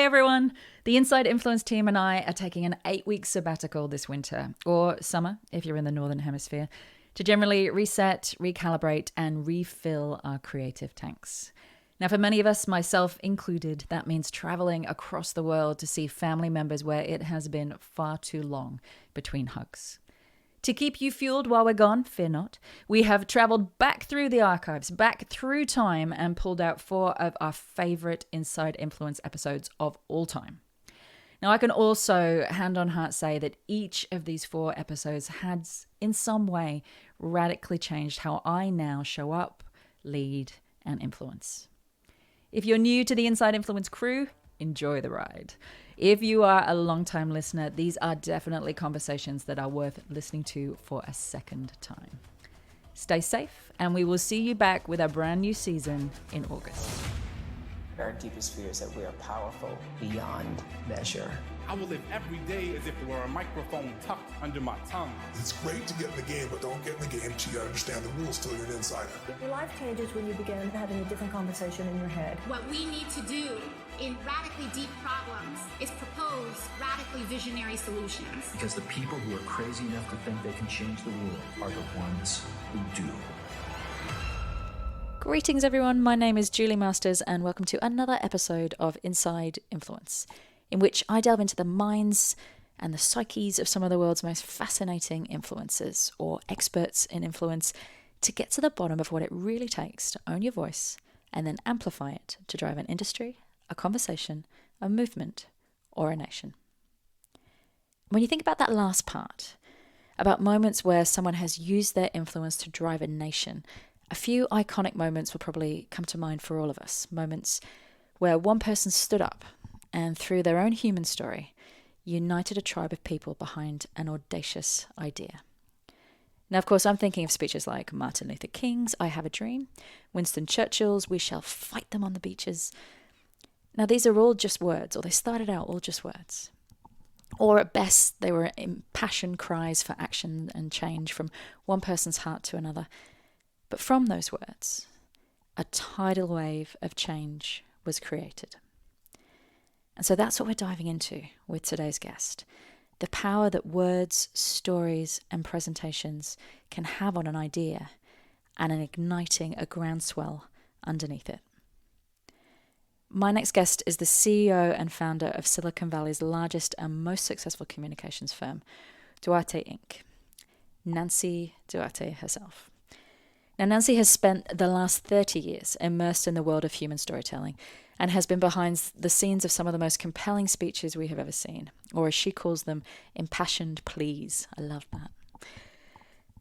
Hey everyone! The Inside Influence team and I are taking an 8-week sabbatical this winter, or summer if you're in the Northern Hemisphere, to generally reset, recalibrate, and refill our creative tanks. Now, for many of us, myself included, that means traveling across the world to see family members where it has been far too long between hugs. To keep you fueled while we're gone, fear not, we have traveled back through the archives, back through time, and pulled out 4 of our favorite Inside Influence episodes of all time. Now, I can also, hand on heart, say that each of these 4 episodes has, in some way, radically changed how I now show up, lead, and influence. If you're new to the Inside Influence crew, enjoy the ride. If you are a long-time listener, these are definitely conversations that are worth listening to for a second time. Stay safe, and we will see you back with our brand new season in August. Our deepest fear is that we are powerful beyond measure. I will live every day as if there were a microphone tucked under my tongue. It's great to get in the game, but don't get in the game till you understand the rules, till you're an insider. Your life changes when you begin having a different conversation in your head. What we need to do in radically deep problems is propose radically visionary solutions. Because the people who are crazy enough to think they can change the world are the ones who do. Greetings everyone, my name is Julie Masters and welcome to another episode of Inside Influence, in which I delve into the minds and the psyches of some of the world's most fascinating influencers or experts in influence to get to the bottom of what it really takes to own your voice and then amplify it to drive an industry, a conversation, a movement, or a nation. When you think about that last part, about moments where someone has used their influence to drive a nation, a few iconic moments will probably come to mind for all of us. Moments where one person stood up and through their own human story, united a tribe of people behind an audacious idea. Now, of course, I'm thinking of speeches like Martin Luther King's I Have a Dream, Winston Churchill's We Shall Fight Them on the Beaches. Now, these are all just words, or they started out all just words. Or at best, they were impassioned cries for action and change from one person's heart to another. But from those words, a tidal wave of change was created. And so that's what we're diving into with today's guest. The power that words, stories, and presentations can have on an idea and in igniting a groundswell underneath it. My next guest is the CEO and founder of Silicon Valley's largest and most successful communications firm, Duarte Inc., Nancy Duarte herself. Now, Nancy has spent the last 30 years immersed in the world of human storytelling and has been behind the scenes of some of the most compelling speeches we have ever seen, or as she calls them, impassioned pleas. I love that.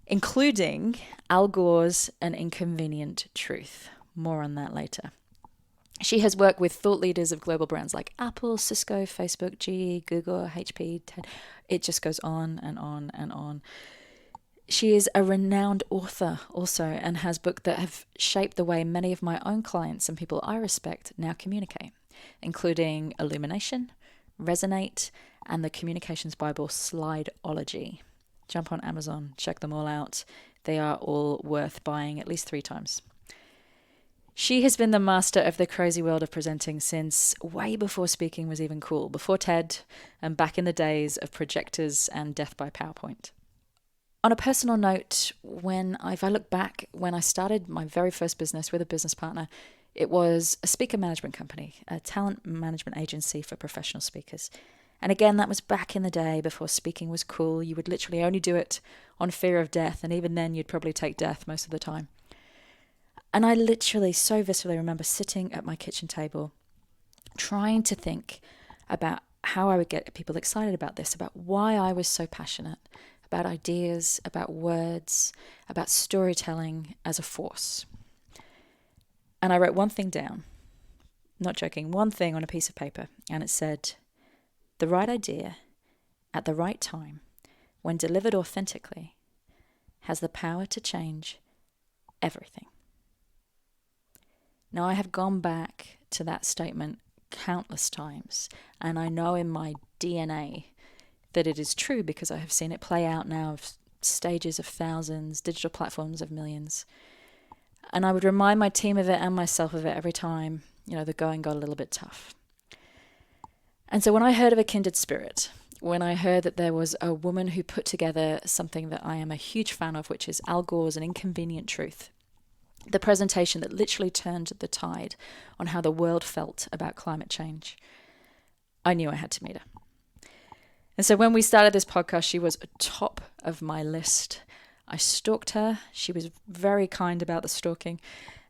Including Al Gore's An Inconvenient Truth. More on that later. She has worked with thought leaders of global brands like Apple, Cisco, Facebook, GE, Google, HP, TED. It just goes on and on and on. She is a renowned author also and has books that have shaped the way many of my own clients and people I respect now communicate, including Illumination, Resonate, and the Communications Bible Slideology. Jump on Amazon, check them all out. They are all worth buying at least 3 times. She has been the master of the crazy world of presenting since way before speaking was even cool, before TED, and back in the days of projectors and death by PowerPoint. On a personal note, if I look back, when I started my very first business with a business partner, it was a speaker management company, a talent management agency for professional speakers. And again, that was back in the day before speaking was cool. You would literally only do it on fear of death, and even then you'd probably take death most of the time. And I literally so viscerally remember sitting at my kitchen table, trying to think about how I would get people excited about this, about why I was so passionate about ideas, about words, about storytelling as a force. And I wrote one thing down, not joking, one thing on a piece of paper, and it said, the right idea at the right time, when delivered authentically, has the power to change everything. Now, I have gone back to that statement countless times, and I know in my DNA that it is true because I have seen it play out now of stages of thousands, digital platforms of millions. And I would remind my team of it and myself of it every time, the going got a little bit tough. And so when I heard of a kindred spirit, when I heard that there was a woman who put together something that I am a huge fan of, which is Al Gore's An Inconvenient Truth, the presentation that literally turned the tide on how the world felt about climate change, I knew I had to meet her. And so when we started this podcast, she was top of my list. I stalked her. She was very kind about the stalking,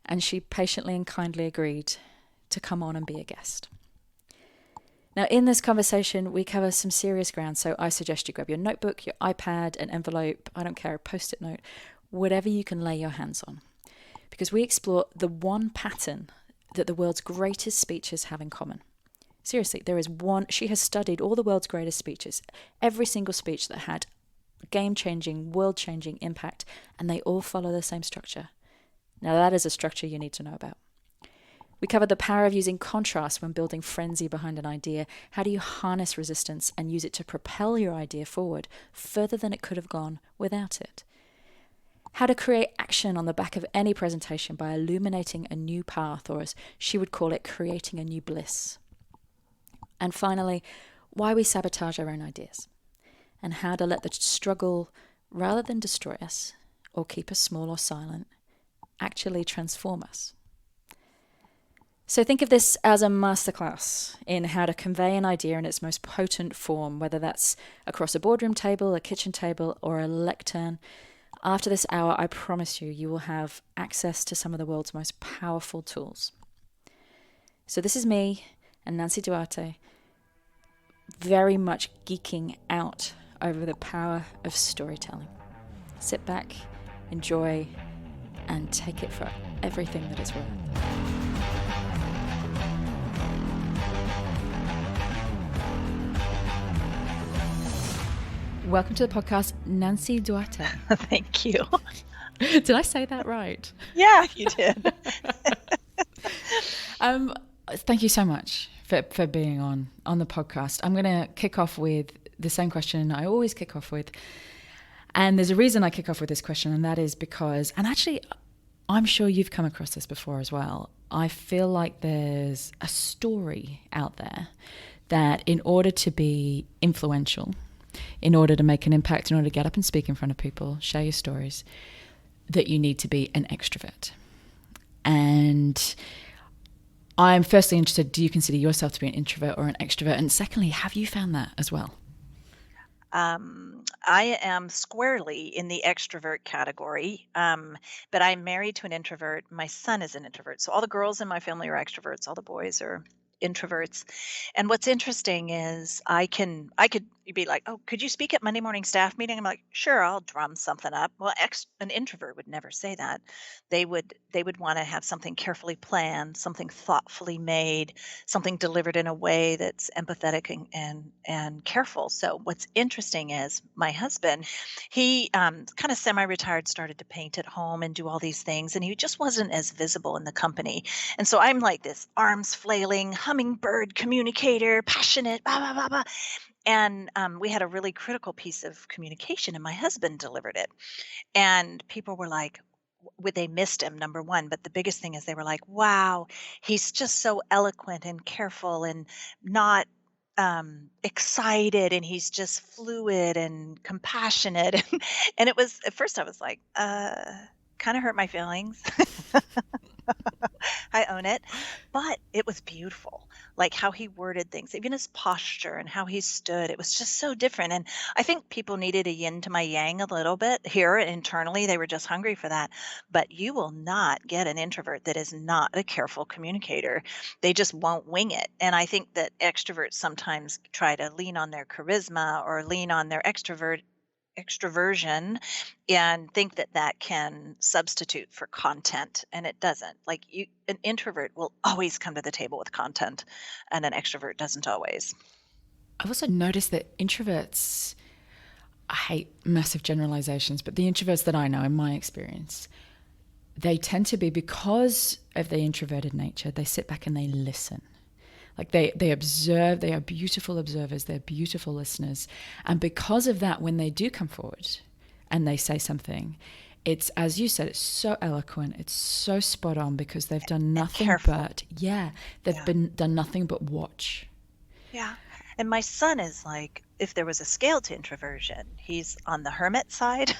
and she patiently and kindly agreed to come on and be a guest. Now, in this conversation, we cover some serious ground, so I suggest you grab your notebook, your iPad, an envelope, I don't care, a post-it note, whatever you can lay your hands on. Because we explore the one pattern that the world's greatest speeches have in common. Seriously, there is one. She has studied all the world's greatest speeches, every single speech that had game-changing, world-changing impact, and they all follow the same structure. Now, that is a structure you need to know about. We covered the power of using contrast when building frenzy behind an idea. How do you harness resistance and use it to propel your idea forward further than it could have gone without it? How to create action on the back of any presentation by illuminating a new path, or as she would call it, creating a new bliss. And finally, why we sabotage our own ideas, and how to let the struggle, rather than destroy us or keep us small or silent, actually transform us. So think of this as a masterclass in how to convey an idea in its most potent form, whether that's across a boardroom table, a kitchen table, or a lectern. After this hour, I promise you will have access to some of the world's most powerful tools. So this is me and Nancy Duarte, very much geeking out over the power of storytelling. Sit back, enjoy, and take it for everything that it's worth. Welcome to the podcast, Nancy Duarte. Thank you. Did I say that right? Yeah, you did. Thank you so much for being on the podcast. I'm going to kick off with the same question I always kick off with. And there's a reason I kick off with this question, and that is because, and actually, I'm sure you've come across this before as well. I feel like there's a story out there that in order to be influential, in order to make an impact, in order to get up and speak in front of people, share your stories, that you need to be an extrovert. And I'm firstly interested, do you consider yourself to be an introvert or an extrovert? And secondly, have you found that as well? I am squarely in the extrovert category, but I'm married to an introvert. My son is an introvert. So all the girls in my family are extroverts. All the boys are introverts. And what's interesting is I could be like, oh, could you speak at Monday morning staff meeting? I'm like, sure, I'll drum something up. Well, an introvert would never say that. They would want to have something carefully planned, something thoughtfully made, something delivered in a way that's empathetic and careful. So what's interesting is my husband, he kind of semi-retired, started to paint at home and do all these things, and he just wasn't as visible in the company. And so I'm like this arms flailing, hummingbird communicator, passionate, blah, blah, blah, blah. And we had a really critical piece of communication, and my husband delivered it. And people were like, they missed him, number one. But the biggest thing is they were like, wow, he's just so eloquent and careful and not excited, and he's just fluid and compassionate. And it was, at first I was like, kind of hurt my feelings. I own it. But it was beautiful, like how he worded things, even his posture and how he stood. It was just so different. And I think people needed a yin to my yang a little bit here internally. They were just hungry for that. But you will not get an introvert that is not a careful communicator. They just won't wing it. And I think that extroverts sometimes try to lean on their charisma or lean on their extroversion and think that can substitute for content, and it doesn't. Like an introvert will always come to the table with content, and an extrovert doesn't always. I've also noticed that introverts, I hate massive generalizations, but the introverts that I know in my experience, they tend to be, because of their introverted nature, they sit back and they listen. Like they observe, they are beautiful observers, they're beautiful listeners. And because of that, when they do come forward and they say something, it's, as you said, it's so eloquent, it's so spot on, because they've done nothing but, done nothing but watch. Yeah. And my son is like, if there was a scale to introversion, he's on the hermit side.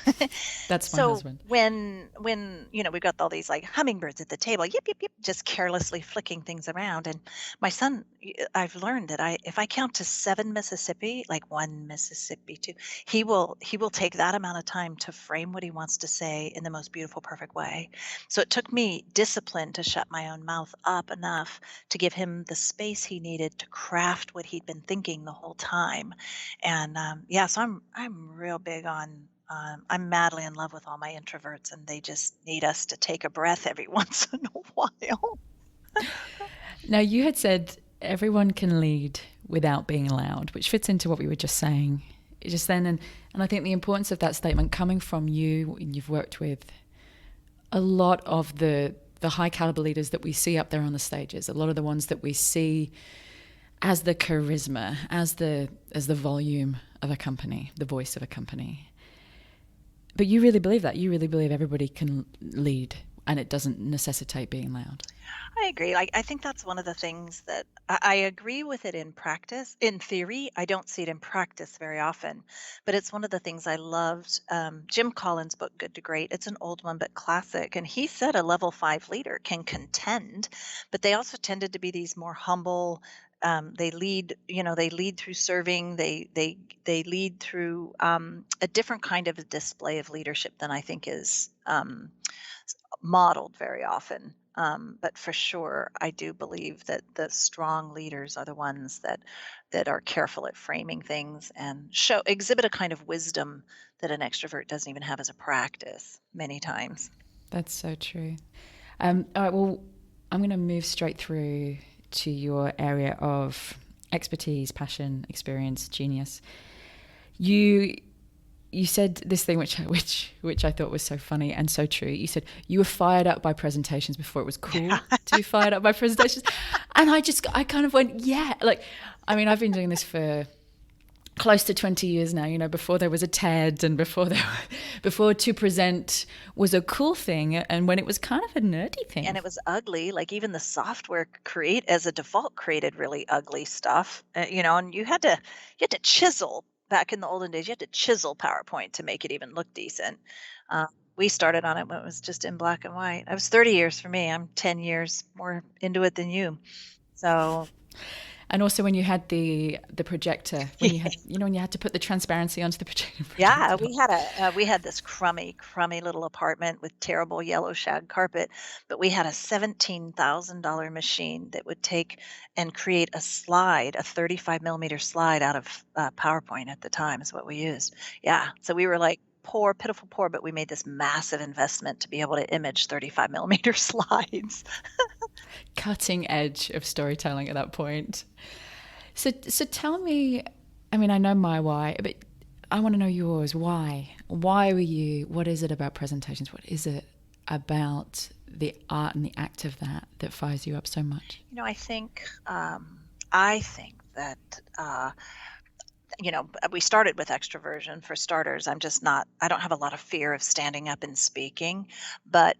That's my So husband. when we've got all these like hummingbirds at the table, yip yip yip, just carelessly flicking things around. And my son, I've learned that if I count to 7 Mississippi, like 1 Mississippi, 2, he will take that amount of time to frame what he wants to say in the most beautiful, perfect way. So it took me discipline to shut my own mouth up enough to give him the space he needed to craft what he'd been thinking the whole time. And yeah, so I'm real big on. I'm madly in love with all my introverts, and they just need us to take a breath every once in a while. Now, you had said everyone can lead without being loud, which fits into what we were just saying just then. And I think the importance of that statement coming from you, and you've worked with a lot of the high caliber leaders that we see up there on the stages, a lot of the ones that we see as the charisma, as the volume of a company, the voice of a company. But you really believe that. You really believe everybody can lead and it doesn't necessitate being loud. I agree. I think that's one of the things that I agree with it in practice. In theory, I don't see it in practice very often, but it's one of the things I loved. Jim Collins' book, Good to Great, it's an old one, but classic. And he said a level 5 leader can contend, but they also tended to be these more humble. They lead, they lead through serving. They lead through a different kind of a display of leadership than I think is modeled very often. But for sure, I do believe that the strong leaders are the ones that are careful at framing things and exhibit a kind of wisdom that an extrovert doesn't even have as a practice many times. That's so true. All right, well, I'm going to move straight through to your area of expertise, passion, experience, genius. You said this thing which I thought was so funny and so true. You said you were fired up by presentations before it was cool to be fired up by presentations. And I kind of went, yeah. Like, I mean, I've been doing this for close to 20 years now, before there was a TED and before to present was a cool thing and when it was kind of a nerdy thing. And it was ugly. Like even the software as a default created really ugly stuff, and you had to chisel. Back in the olden days, you had to chisel PowerPoint to make it even look decent. We started on it when it was just in black and white. It was 30 years for me. I'm 10 years more into it than you. So, and also when you had the projector, when you had when you had to put the transparency onto the projector. Yeah, we had this crummy little apartment with terrible yellow shag carpet, but we had a $17,000 machine that would take and create a 35 millimeter slide out of PowerPoint at the time is what we used. Yeah, so we were like poor, pitiful poor, but we made this massive investment to be able to image 35 millimeter slides. Cutting edge of storytelling at that point. So tell me, I mean, I know my why, but I want to know yours. Why? Why were you? What is it about presentations? What is it about the art and the act of that fires you up so much? I think that we started with extroversion for starters. I don't have a lot of fear of standing up and speaking, but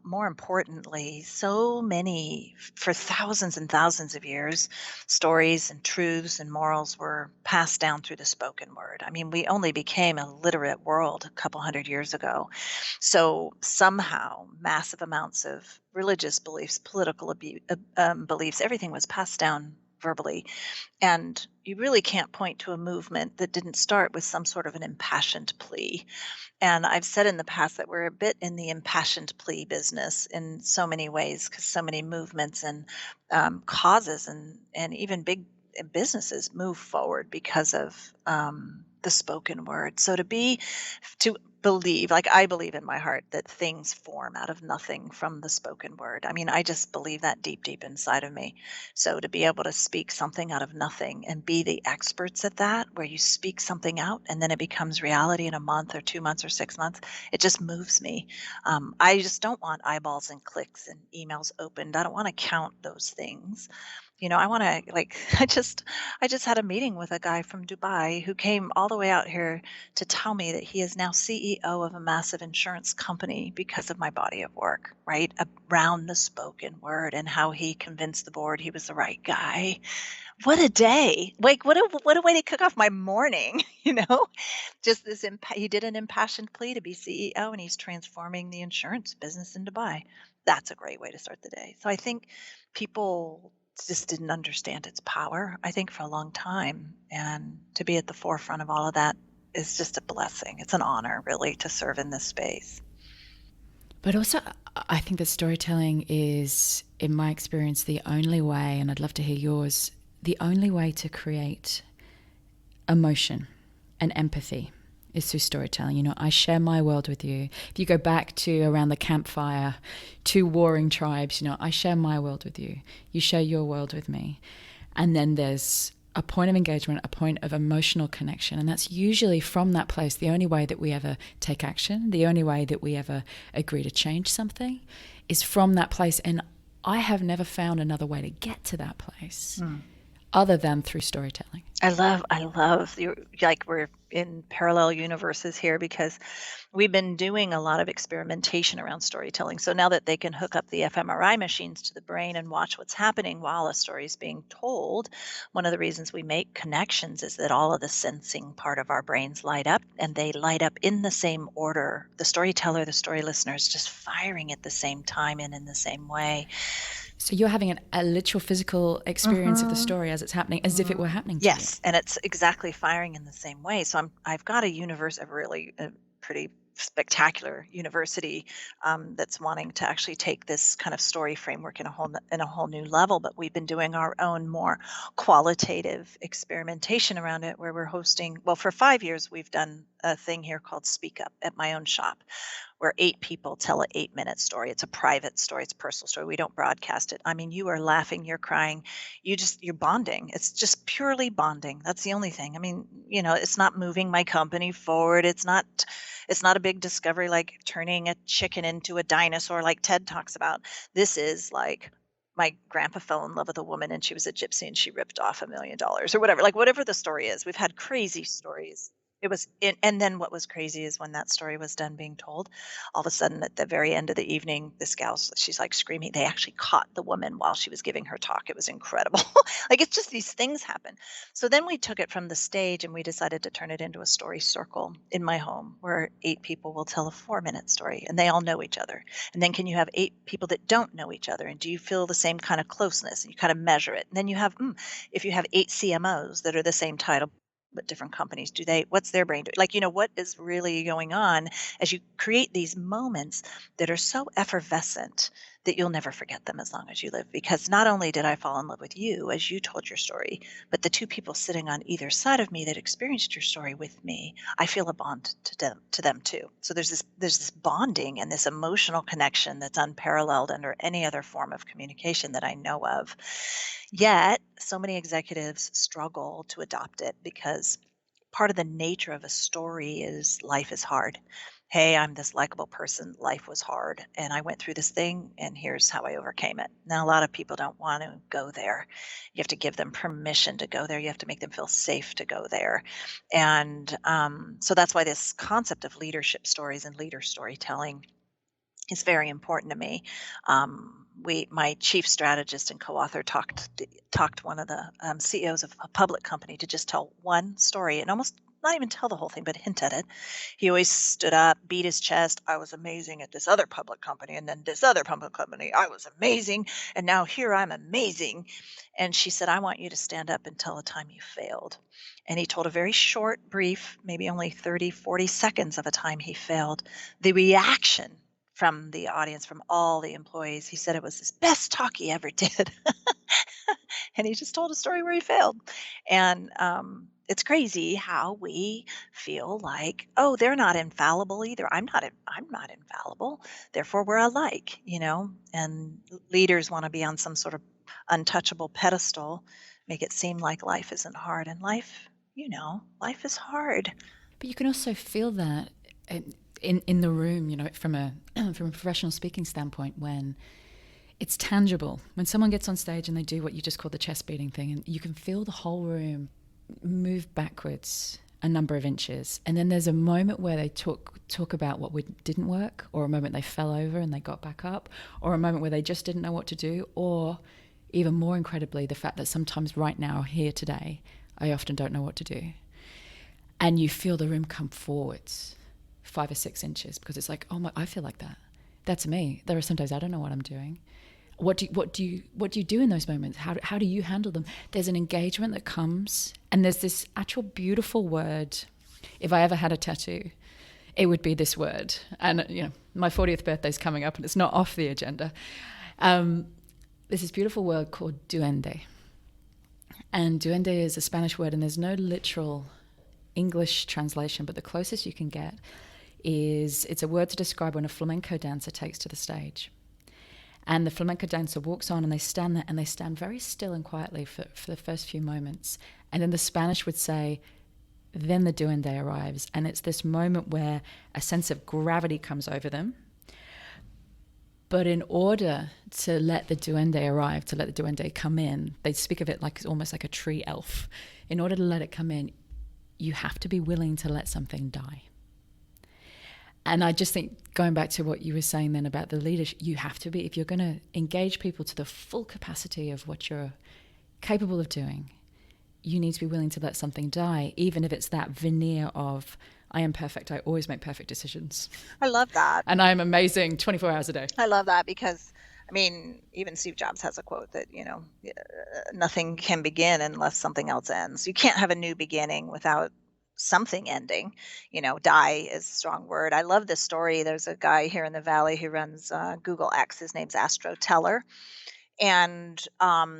more importantly, so many, for thousands and thousands of years, stories and truths and morals were passed down through the spoken word. I mean, we only became a literate world a couple hundred years ago. So somehow massive amounts of religious beliefs, political beliefs, everything was passed down verbally. And you really can't point to a movement that didn't start with some sort of an impassioned plea. And I've said in the past that we're a bit in the impassioned plea business in so many ways, because so many movements and causes and even big businesses move forward because of the spoken word. So to believe, like I believe in my heart, that things form out of nothing from the spoken word. I mean, I just believe that deep inside of me. So to be able to speak something out of nothing and be the experts at that, where you speak something out and then it becomes reality in a month or 2 months or 6 months, it just moves me. I just don't want eyeballs and clicks and emails opened. I don't want to count those things. I want to I just had a meeting with a guy from Dubai who came all the way out here to tell me that he is now CEO of a massive insurance company because of my body of work, right? Around the spoken word and how he convinced the board he was the right guy. What a day. Like what a way to kick off my morning, Just he did an impassioned plea to be CEO, and he's transforming the insurance business in Dubai. That's a great way to start the day. So I think people just didn't understand its power, I think, for a long time. And to be at the forefront of all of that is just a blessing. It's an honor, really, to serve in this space. But also, I think that storytelling is, in my experience, the only way, and I'd love to hear yours, the only way to create emotion and empathy is through storytelling. I share my world with you. If you go back to around the campfire, two warring tribes, I share my world with you. You share your world with me. And then there's a point of engagement, a point of emotional connection. And that's usually from that place. The only way that we ever take action, the only way that we ever agree to change something is from that place. And I have never found another way to get to that place other than through storytelling. I love we're in parallel universes here because we've been doing a lot of experimentation around storytelling. So now that they can hook up the fMRI machines to the brain and watch what's happening while a story is being told, one of the reasons we make connections is that all of the sensing part of our brains light up, and they light up in the same order. The storyteller, the story listener is just firing at the same time and in the same way. So you're having a literal physical experience of the story as it's happening, as if it were happening to you. Yes, and it's exactly firing in the same way. So I've got a pretty spectacular university that's wanting to actually take this kind of story framework in a whole new level. But we've been doing our own more qualitative experimentation around it, where we're hosting. Well, for 5 years, we've done a thing here called Speak Up at my own shop, where 8 people tell an 8-minute story. It's a private story. It's a personal story. We don't broadcast it. I mean, you are laughing, you're crying, you're bonding. It's just purely bonding. That's the only thing. I mean, it's not moving my company forward. It's not a big discovery like turning a chicken into a dinosaur like Ted talks about. This is like my grandpa fell in love with a woman and she was a gypsy and she ripped off $1 million or whatever. Like whatever the story is, we've had crazy stories. And then what was crazy is when that story was done being told, all of a sudden at the very end of the evening, this she's like screaming. They actually caught the woman while she was giving her talk. It was incredible. Like it's just these things happen. So then we took it from the stage and we decided to turn it into a story circle in my home where 8 people will tell a 4-minute story and they all know each other. And then can you have 8 people that don't know each other? And do you feel the same kind of closeness? And you kind of measure it. And then you have, if you have 8 CMOs that are the same title, but different companies, what's their brain doing? Like, what is really going on as you create these moments that are so effervescent that you'll never forget them as long as you live. Because not only did I fall in love with you as you told your story, but the 2 people sitting on either side of me that experienced your story with me, I feel a bond to them too. So there's this bonding and this emotional connection that's unparalleled under any other form of communication that I know of. Yet, so many executives struggle to adopt it because part of the nature of a story is life is hard. Hey, I'm this likable person. Life was hard and I went through this thing and here's how I overcame it. Now, a lot of people don't want to go there. You have to give them permission to go there. You have to make them feel safe to go there. And so that's why this concept of leadership stories and leader storytelling is very important to me. My chief strategist and co-author talked one of the CEOs of a public company to just tell one story and almost not even tell the whole thing, but hint at it. He always stood up, beat his chest. I was amazing at this other public company, and then this other public company, I was amazing, and now here I'm amazing. And she said, I want you to stand up and tell a time you failed. And he told a very short, brief, maybe only 30, 40 seconds of a time he failed. The reaction from the audience, from all the employees, he said it was his best talk he ever did. And he just told a story where he failed. And it's crazy how we feel like, oh, they're not infallible either. I'm not infallible. Therefore, we're alike, and leaders want to be on some sort of untouchable pedestal, make it seem like life isn't hard. And life is hard. But you can also feel that in the room, from a professional speaking standpoint, when It's tangible. When someone gets on stage and they do what you just call the chest beating thing, and you can feel the whole room move backwards a number of inches. And then there's a moment where they talk about what didn't work, or a moment they fell over and they got back up, or a moment where they just didn't know what to do, or even more incredibly, the fact that sometimes right now, here today, I often don't know what to do. And you feel the room come forwards 5 or 6 inches, because it's like, oh my, I feel like that. That's me. There are some days I don't know what I'm doing. What do you do in those moments? How do you handle them? There's an engagement that comes, and there's this actual beautiful word. If I ever had a tattoo, it would be this word. And my 40th birthday is coming up, and it's not off the agenda. There's this beautiful word called duende, and duende is a Spanish word, and there's no literal English translation, but the closest you can get is it's a word to describe when a flamenco dancer takes to the stage. And the flamenco dancer walks on, and they stand there, and they stand very still and quietly for the first few moments. And then the Spanish would say, then the duende arrives. And it's this moment where a sense of gravity comes over them. But in order to let the duende arrive, to let the duende come in, they speak of it like almost like a tree elf. In order to let it come in, you have to be willing to let something die. And I just think, going back to what you were saying then about the leadership, you have to be, if you're going to engage people to the full capacity of what you're capable of doing, you need to be willing to let something die, even if it's that veneer of, I am perfect, I always make perfect decisions. I love that. And I'm amazing 24 hours a day. I love that because, even Steve Jobs has a quote that, nothing can begin unless something else ends. You can't have a new beginning without something ending. Die is a strong word. I love this story. There's a guy here in the Valley who runs Google X. His name's Astro Teller. And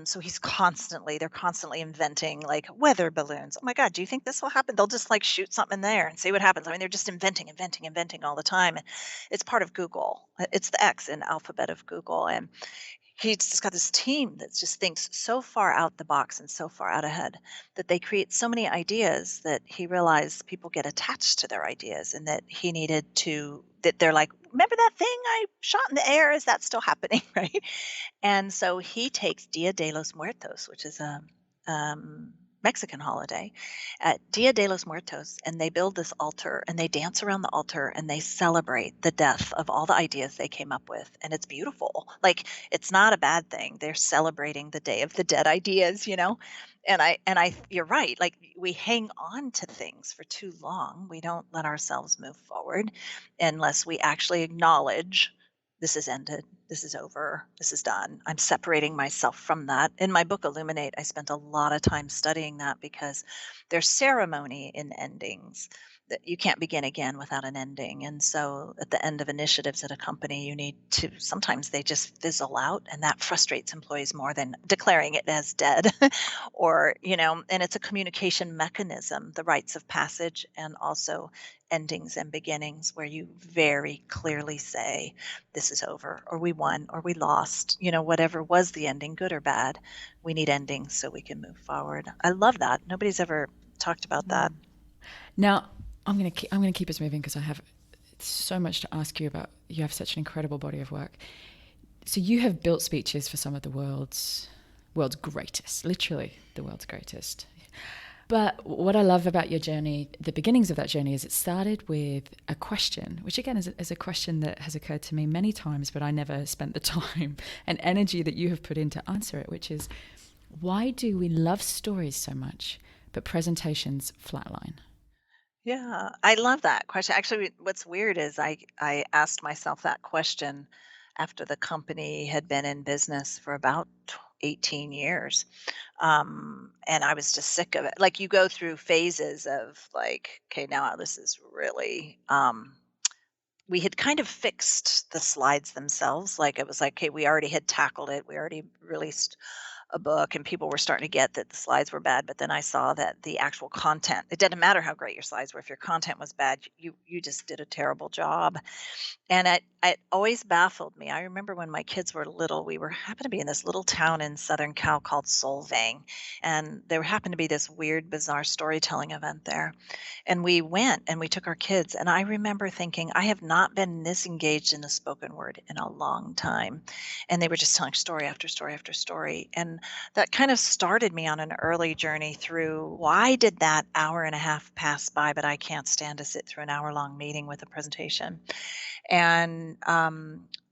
so they're constantly inventing like weather balloons. Oh my God, do you think this will happen? They'll just like shoot something in there and see what happens. They're just inventing all the time. It's part of Google. It's the X in alphabet of Google. And he's just got this team that just thinks so far out the box and so far out ahead that they create so many ideas that he realized people get attached to their ideas, and that he needed to, that they're like, remember that thing I shot in the air? Is that still happening? Right. And so he takes Dia de los Muertos, which is a Mexican holiday, at Dia de los Muertos, and they build this altar and they dance around the altar and they celebrate the death of all the ideas they came up with. And it's beautiful. Like, it's not a bad thing. They're celebrating the Day of the Dead ideas, And you're right. Like, we hang on to things for too long. We don't let ourselves move forward unless we actually acknowledge, this is ended, this is over, this is done. I'm separating myself from that. In my book, Illuminate, I spent a lot of time studying that because there's ceremony in endings, that you can't begin again without an ending. And so at the end of initiatives at a company, you need to, sometimes they just fizzle out, and that frustrates employees more than declaring it as dead or, and it's a communication mechanism, the rites of passage, and also endings and beginnings, where you very clearly say, this is over, or we won, or we lost, whatever was the ending, good or bad. We need endings so we can move forward. I love that. Nobody's ever talked about that. Now, I'm going to keep us moving because I have so much to ask you about. You have such an incredible body of work. So you have built speeches for some of the world's greatest, literally the world's greatest. But what I love about your journey, the beginnings of that journey, is it started with a question, which again is a question that has occurred to me many times, but I never spent the time and energy that you have put in to answer it, which is, why do we love stories so much, but presentations flatline? Yeah, I love that question. Actually, what's weird is I asked myself that question after the company had been in business for about 18 years. And I was just sick of it. Like, you go through phases of like, okay, now this is really, we had kind of fixed the slides themselves. Like, it was like, okay, we already had tackled it. We already released a book, and people were starting to get that the slides were bad. But then I saw that the actual content, it didn't matter how great your slides were. If your content was bad, you just did a terrible job. And it always baffled me. I remember when my kids were little, we happened to be in this little town in Southern Cal called Solvang, and there happened to be this weird, bizarre storytelling event there. And we went and we took our kids, and I remember thinking, I have not been this engaged in the spoken word in a long time. And they were just telling story after story after story. And that kind of started me on an early journey through, why did that hour and a half pass by, but I can't stand to sit through an hour-long meeting with a presentation. And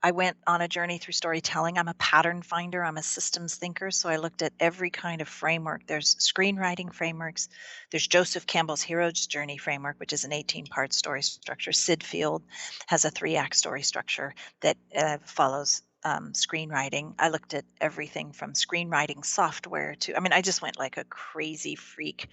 I went on a journey through storytelling. I'm a pattern finder. I'm a systems thinker. So I looked at every kind of framework. There's screenwriting frameworks. There's Joseph Campbell's Hero's Journey framework, which is an 18-part story structure. Sid Field has a 3-act story structure that follows screenwriting. I looked at everything from screenwriting software to, I just went like a crazy freak.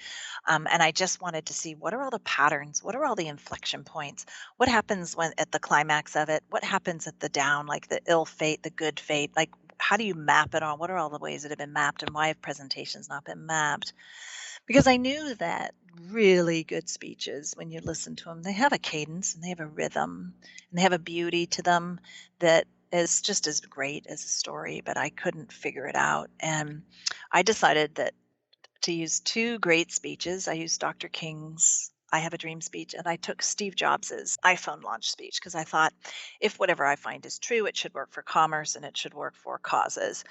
And I just wanted to see, what are all the patterns? What are all the inflection points? What happens when at the climax of it? What happens at the down, like the ill fate, the good fate? Like, how do you map it on? What are all the ways that have been mapped, and why have presentations not been mapped? Because I knew that really good speeches, when you listen to them, they have a cadence and they have a rhythm and they have a beauty to them that is just as great as a story, but I couldn't figure it out. And I decided that to use 2 great speeches. I used Dr. King's I Have a Dream speech, and I took Steve Jobs's iPhone launch speech, because I thought, if whatever I find is true, it should work for commerce and it should work for causes.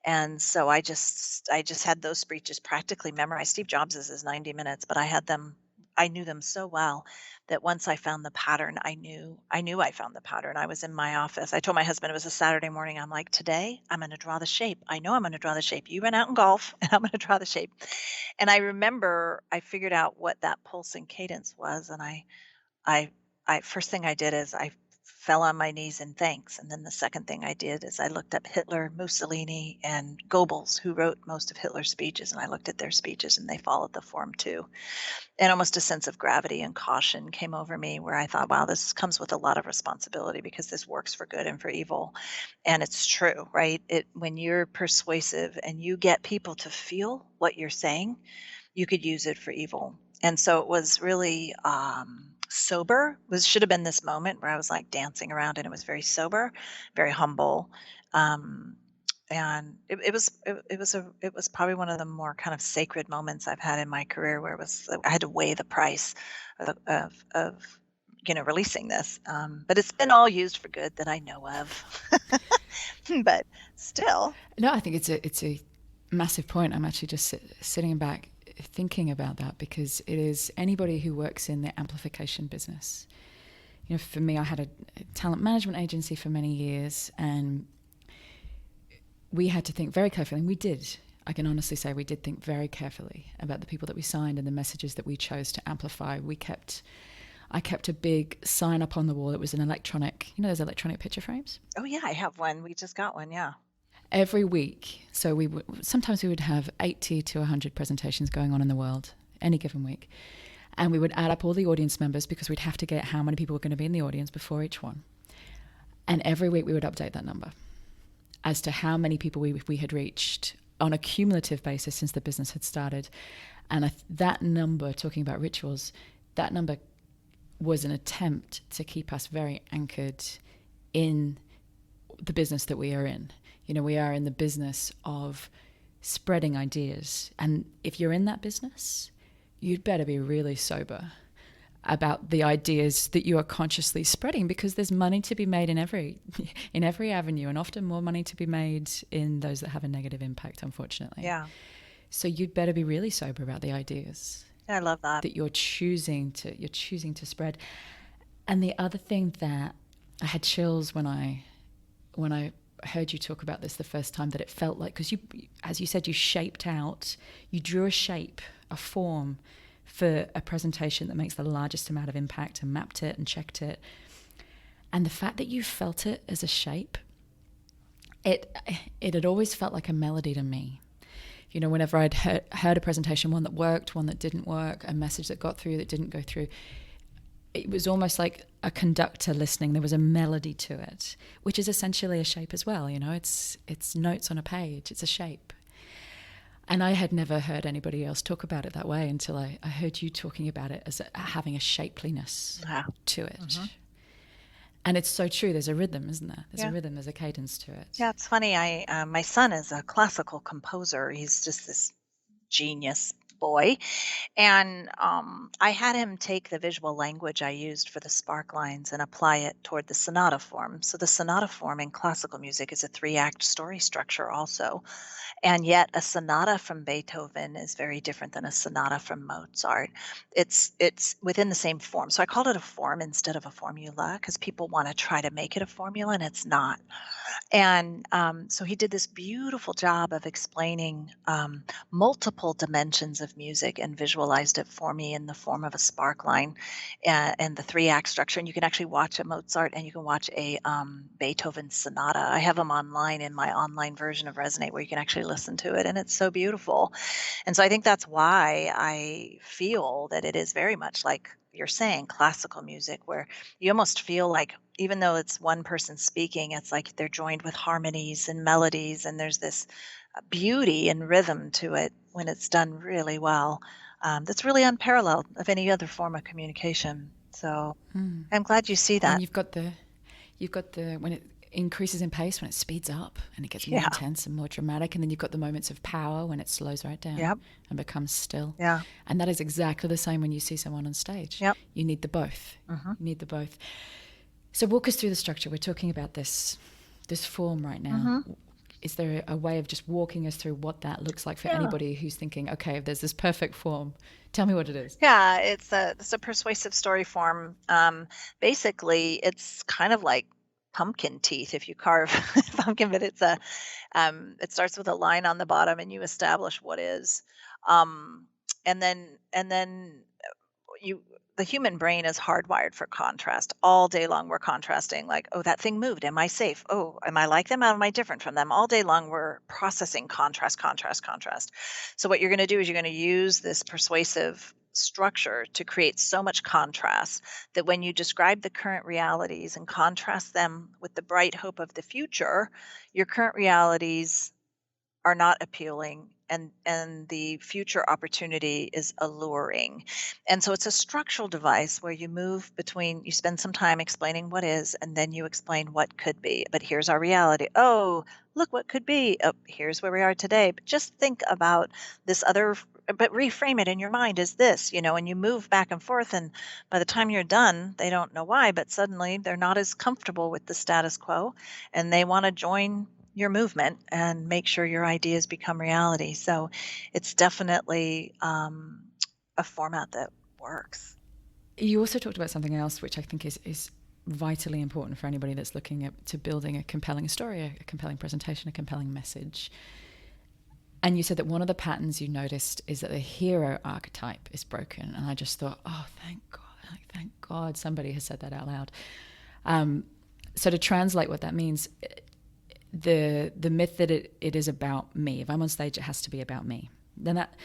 And so I just had those speeches practically memorized. Steve Jobs's is 90 minutes, but I knew them so well that once I found the pattern, I knew I found the pattern. I was in my office. I told my husband, it was a Saturday morning. I'm like, today I'm going to draw the shape. I know I'm going to draw the shape. You run out and golf, and I'm going to draw the shape. And I remember I figured out what that pulse and cadence was. And I first thing I did is I fell on my knees in thanks. And then the second thing I did is I looked up Hitler, Mussolini, and Goebbels, who wrote most of Hitler's speeches. And I looked at their speeches, and they followed the form too. And almost a sense of gravity and caution came over me, where I thought, wow, this comes with a lot of responsibility, because this works for good and for evil. And it's true, right? When you're persuasive and you get people to feel what you're saying, you could use it for evil. And so it was really sober. Should have been this moment where I was like dancing around, and it was very sober, very humble. And it was probably one of the more kind of sacred moments I've had in my career, where I had to weigh the price of releasing this. But it's been all used for good that I know of. But still. No, I think it's a massive point. I'm actually just sitting back thinking about that, because it is anybody who works in the amplification business. For me, I had a talent management agency for many years, and we had to think very carefully, and we did. I can honestly say we did think very carefully about the people that we signed and the messages that we chose to amplify. I kept a big sign up on the wall. It was an electronic, those electronic picture frames? Oh yeah, I have one. We just got one, yeah. Every week. So sometimes we would have 80 to 100 presentations going on in the world, any given week. And we would add up all the audience members, because we'd have to get how many people were going to be in the audience before each one. And every week we would update that number as to how many people we had reached on a cumulative basis since the business had started. And that number, talking about rituals, that number was an attempt to keep us very anchored in the business that we are in. We are in the business of spreading ideas. And if you're in that business, you'd better be really sober about the ideas that you are consciously spreading, because there's money to be made in every avenue, and often more money to be made in those that have a negative impact, unfortunately. Yeah. So you'd better be really sober about the ideas. I love that. That you're choosing to spread. And the other thing that I had chills when I heard you talk about this the first time, that it felt like, because you, as you said, you drew a shape, a form for a presentation that makes the largest amount of impact, and mapped it and checked it. And the fact that you felt it as a shape, it had always felt like a melody to me. Whenever I'd heard a presentation, one that worked, one that didn't work, a message that got through, that didn't go through, it was almost like a conductor listening. There was a melody to it, which is essentially a shape as well. It's notes on a page. It's a shape. And I had never heard anybody else talk about it that way until I heard you talking about it as having a shapeliness to it. Mm-hmm. And it's so true. There's a rhythm, isn't there? There's Yeah. a rhythm, there's a cadence to it. Yeah, it's funny. My son is a classical composer. He's just this genius boy. And I had him take the visual language I used for the spark lines and apply it toward the sonata form. So the sonata form in classical music is a 3-act story structure also. And yet a sonata from Beethoven is very different than a sonata from Mozart. It's within the same form. So I called it a form instead of a formula because people want to try to make it a formula and it's not. And so he did this beautiful job of explaining multiple dimensions of music and visualized it for me in the form of a spark line and the 3-act structure. And you can actually watch a Mozart and you can watch a Beethoven sonata. I have them online in my online version of Resonate where you can actually listen to it. And it's so beautiful. And so I think that's why I feel that it is very much like you're saying classical music, where you almost feel like even though it's one person speaking, it's like they're joined with harmonies and melodies, and there's this beauty and rhythm to it when it's done really well. That's really unparalleled of any other form of communication. So I'm glad you see that. And you've got the when it increases in pace, when it speeds up and it gets more intense and more dramatic, and then you've got the moments of power when it slows right down and becomes still. Yeah. And that is exactly the same when you see someone on stage. Yep. You need the both. You need the both. So walk us through the structure. We're talking about this form right now. Is there a way of just walking us through what that looks like for anybody who's thinking, okay, if there's this perfect form, tell me what it is. Yeah, it's a persuasive story form. Basically, it's kind of like pumpkin teeth if you carve pumpkin, but it's it starts with a line on the bottom and you establish what is. And then the human brain is hardwired for contrast. All day long we're contrasting, like, oh, that thing moved. Am I safe? Oh, am I like them? Am I different from them? All day long we're processing contrast. So what you're going to do is you're going to use this persuasive structure to create so much contrast that when you describe the current realities and contrast them with the bright hope of the future, your current realities are not appealing and the future opportunity is alluring. And so it's a structural device where you spend some time explaining what is, and then you explain what could be. But here's our reality. Oh, look what could be. Oh, here's where we are today. But just think about this other, but reframe it in your mind as this, and you move back and forth. And by the time you're done, they don't know why, but suddenly they're not as comfortable with the status quo and they want to join your movement and make sure your ideas become reality. So it's definitely a format that works. You also talked about something else, which I think is vitally important for anybody that's looking to building a compelling story, a compelling presentation, a compelling message. And you said that one of the patterns you noticed is that the hero archetype is broken. And I just thought, oh, thank God somebody has said that out loud. So to translate what that means, the myth that it is about me. If I'm on stage, it has to be about me. Then that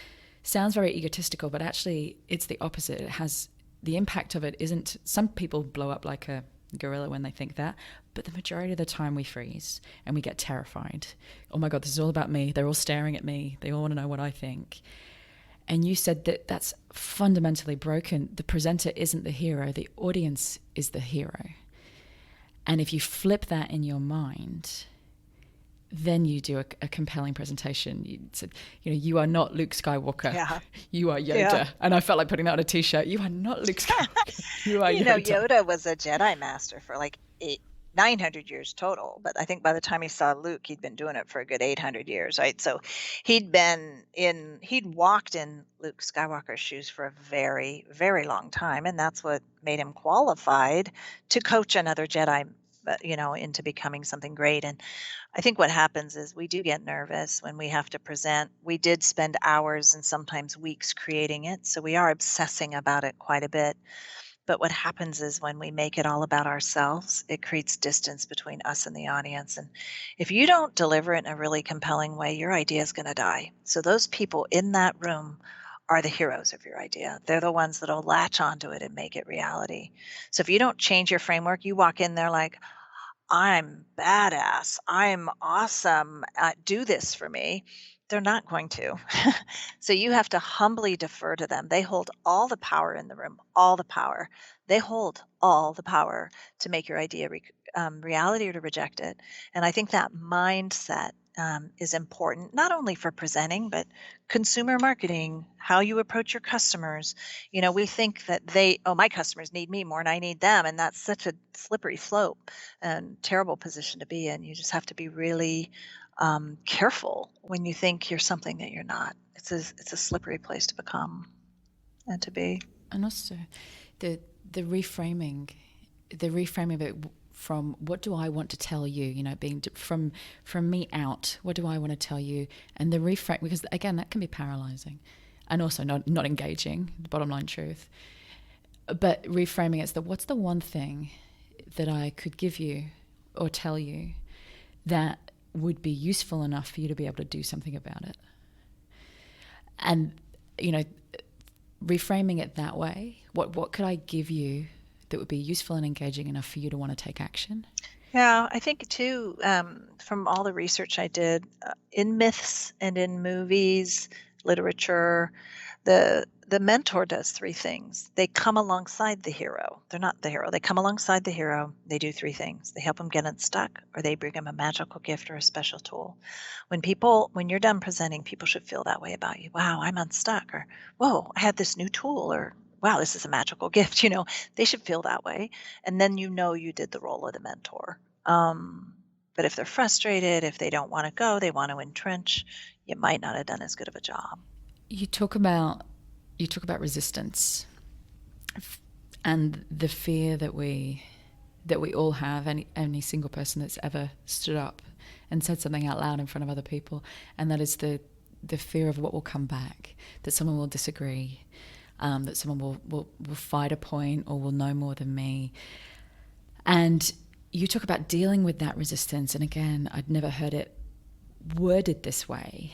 sounds very egotistical, but actually it's the opposite. It has the impact of it isn't, some people blow up like a gorilla when they think that, but the majority of the time we freeze and we get terrified. Oh my God, this is all about me. They're all staring at me. They all want to know what I think. And you said that that's fundamentally broken. The presenter isn't the hero. The audience is the hero. And if you flip that in your mind, then you do a compelling presentation. You said, you are not Luke Skywalker. Yeah. You are Yoda. Yeah. And I felt like putting that on a t-shirt. You are not Luke Skywalker. You are Yoda. Yoda was a Jedi master for like 900 years total. But I think by the time he saw Luke, he'd been doing it for a good 800 years, right? So he'd walked in Luke Skywalker's shoes for a very, very long time. And that's what made him qualified to coach another Jedi, into becoming something great. And I think what happens is we do get nervous when we have to present. We did spend hours and sometimes weeks creating it, so we are obsessing about it quite a bit. But what happens is when we make it all about ourselves, it creates distance between us and the audience. And if you don't deliver it in a really compelling way, your idea is going to die. So those people in that room are the heroes of your idea. They're the ones that'll latch onto it and make it reality. So if you don't change your framework, you walk in there like, I'm badass, I'm awesome, do this for me. they're not going to. So you have to humbly defer to them. They hold all the power in the room, all the power. They hold all the power to make your idea reality or to reject it. And I think that mindset is important, not only for presenting, but consumer marketing, how you approach your customers. We think that my customers need me more than I need them. And that's such a slippery slope and terrible position to be in. You just have to be really careful when you think you're something that you're not. It's a slippery place to become and to be. And also the reframing of it from what do I want to tell you, being from me out, what do I want to tell you, and the reframe, because again, that can be paralyzing and also not engaging, the bottom line truth. But reframing it's what's the one thing that I could give you or tell you that would be useful enough for you to be able to do something about it. And, reframing it that way, what could I give you that would be useful and engaging enough for you to want to take action? Yeah, I think too, from all the research I did in myths and in movies, literature, the mentor does three things. They come alongside the hero. They're not the hero. They come alongside the hero. They do three things. They help him get unstuck, or they bring him a magical gift or a special tool. When you're done presenting, people should feel that way about you. Wow, I'm unstuck, or whoa, I had this new tool, or wow, this is a magical gift. They should feel that way. And then you did the role of the mentor. But if they're frustrated, if they don't want to go, they want to entrench, you might not have done as good of a job. You talk about resistance and the fear that we all have, any single person that's ever stood up and said something out loud in front of other people, and that is the fear of what will come back, that someone will disagree, that someone will fight a point or will know more than me. And you talk about dealing with that resistance, and again, I'd never heard it worded this way.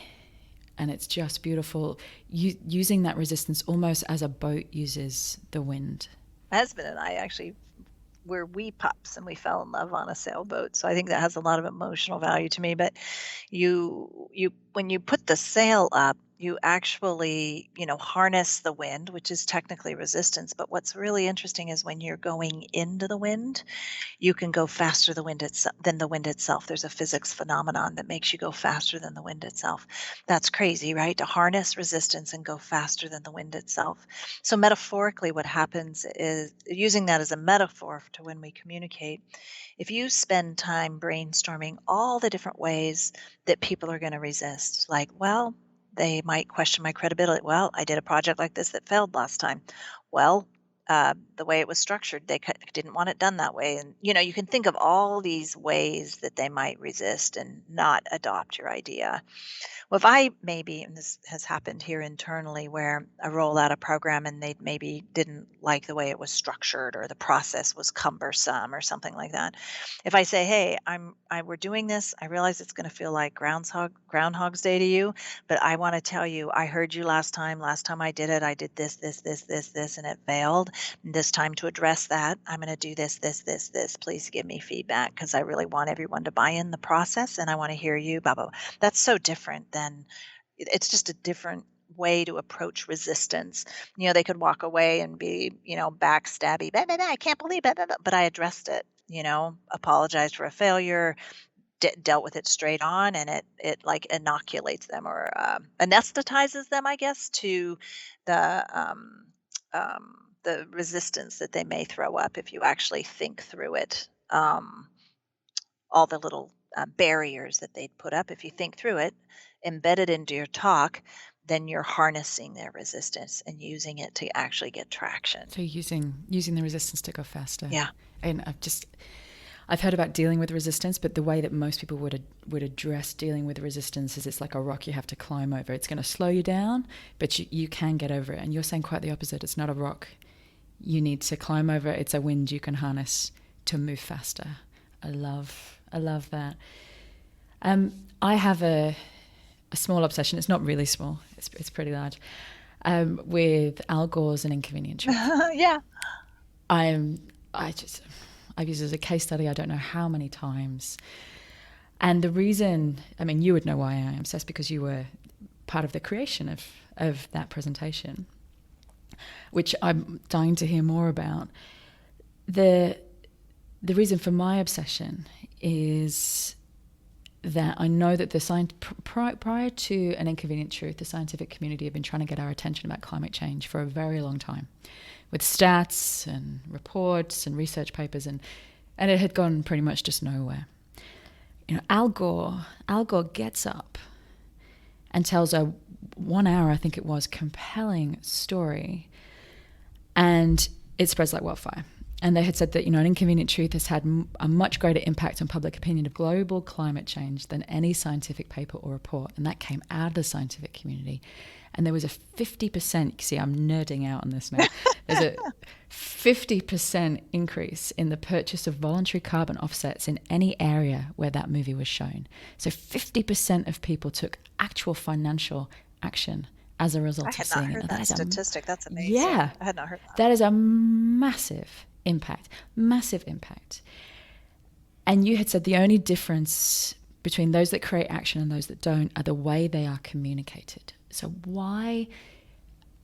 And it's just beautiful, using that resistance almost as a boat uses the wind. My husband and I actually were wee pups, and we fell in love on a sailboat. So I think that has a lot of emotional value to me. But when you put the sail up, you actually, harness the wind, which is technically resistance. But what's really interesting is when you're going into the wind, you can go faster than the wind itself. There's a physics phenomenon that makes you go faster than the wind itself. That's crazy, right? To harness resistance and go faster than the wind itself. So metaphorically, what happens is, using that as a metaphor to when we communicate, if you spend time brainstorming all the different ways that people are going to resist, like, well, they might question my credibility. Well, I did a project like this that failed last time. Well, the way it was structured, they didn't want it done that way. And, you can think of all these ways that they might resist and not adopt your idea. Well, if I maybe, and this has happened here internally, where I roll out a program and they maybe didn't like the way it was structured, or the process was cumbersome or something like that. If I say, hey, we're doing this, I realize it's going to feel like Groundhog's Day to you, but I want to tell you, I heard you last time I did it, I did this, and it failed. And this time, to address that, I'm going to do this. Please give me feedback, because I really want everyone to buy in the process, and I want to hear you, blah, blah, blah. That's so different than, it's just a different way to approach resistance. They could walk away and be, backstabby, blah, blah, blah, I can't believe it, but I addressed it, apologized for a failure, dealt with it straight on, and it like inoculates them, or anesthetizes them, I guess, to the resistance that they may throw up if you actually think through it. All the little barriers that they'd put up, if you think through it, embedded into your talk, then you're harnessing their resistance and using it to actually get traction. So using the resistance to go faster. Yeah. And I've heard about dealing with resistance, but the way that most people would address dealing with resistance is it's like a rock you have to climb over. It's going to slow you down, but you can get over it. And you're saying quite the opposite. It's not a rock you need to climb over. It's a wind you can harness to move faster. I love that. I have a small obsession. It's not really small. It's pretty large. With Al Gore's Inconvenient Truth. Yeah. I've used it as a case study I don't know how many times. And the reason, you would know why I am obsessed, because you were part of the creation of that presentation, which I'm dying to hear more about. The reason for my obsession is that I know that prior to An Inconvenient Truth, the scientific community have been trying to get our attention about climate change for a very long time, with stats and reports and research papers, and it had gone pretty much just nowhere. Al Gore gets up and tells a 1 hour, I think it was, compelling story, and it spreads like wildfire. And they had said that, An Inconvenient Truth has had a much greater impact on public opinion of global climate change than any scientific paper or report. And that came out of the scientific community. And there was a 50%, see, I'm nerding out on this now. There's a 50% increase in the purchase of voluntary carbon offsets in any area where that movie was shown. So 50% of people took actual financial action as a result of seeing it. I had not heard that statistic. That's amazing. Yeah. I had not heard that. That is a massive impact. And you had said the only difference between those that create action and those that don't are the way they are communicated. So why,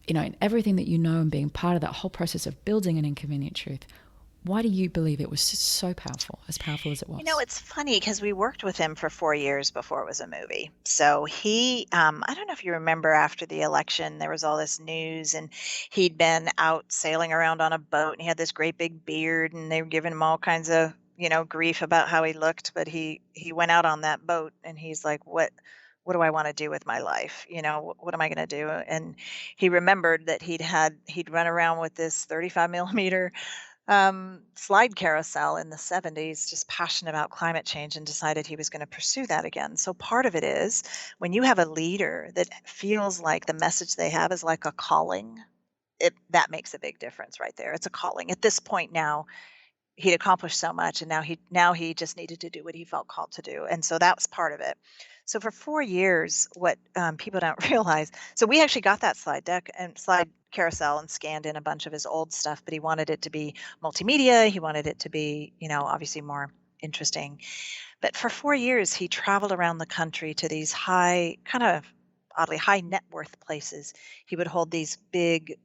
in everything that and being part of that whole process of building An Inconvenient Truth, why do you believe it was so powerful as it was? It's funny because we worked with him for 4 years before it was a movie. So he, I don't know if you remember, after the election, there was all this news, and he'd been out sailing around on a boat, and he had this great big beard, and they were giving him all kinds of, grief about how he looked. But he went out on that boat, and he's like, what do I want to do with my life? What am I going to do? And he remembered that he'd run around with this 35 millimeter slide carousel in the 70s, just passionate about climate change, and decided he was going to pursue that again. So part of it is when you have a leader that feels like the message they have is like a calling, that makes a big difference right there. It's a calling. At this point now, he'd accomplished so much, and now he just needed to do what he felt called to do. And so that was part of it. So for 4 years, what people don't realize, so we actually got that slide deck and slide carousel and scanned in a bunch of his old stuff, but he wanted it to be multimedia. He wanted it to be, obviously more interesting. But for 4 years, he traveled around the country to these high, kind of oddly high net worth places. He would hold these big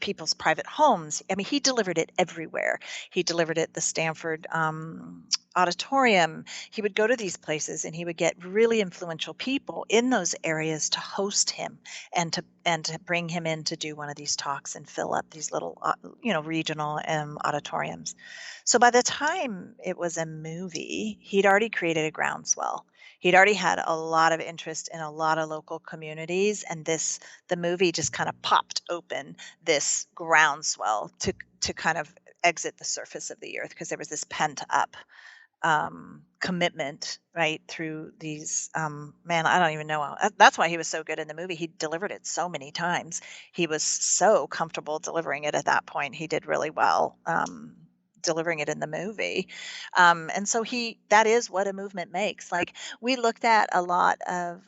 people's private homes. I mean, he delivered it everywhere. He delivered it at the Stanford auditorium. He would go to these places, and he would get really influential people in those areas to host him and to bring him in to do one of these talks and fill up these little regional auditoriums. So by the time it was a movie, he'd already created a groundswell. He'd already had a lot of interest in a lot of local communities, and the movie just kind of popped open this groundswell to kind of exit the surface of the earth, because there was this pent up commitment right through these I don't even know. That's why he was so good in the movie. He delivered it so many times. He was so comfortable delivering it at that point. He did really well delivering it in the movie. And so that is what a movement makes. Like, we looked at a lot of,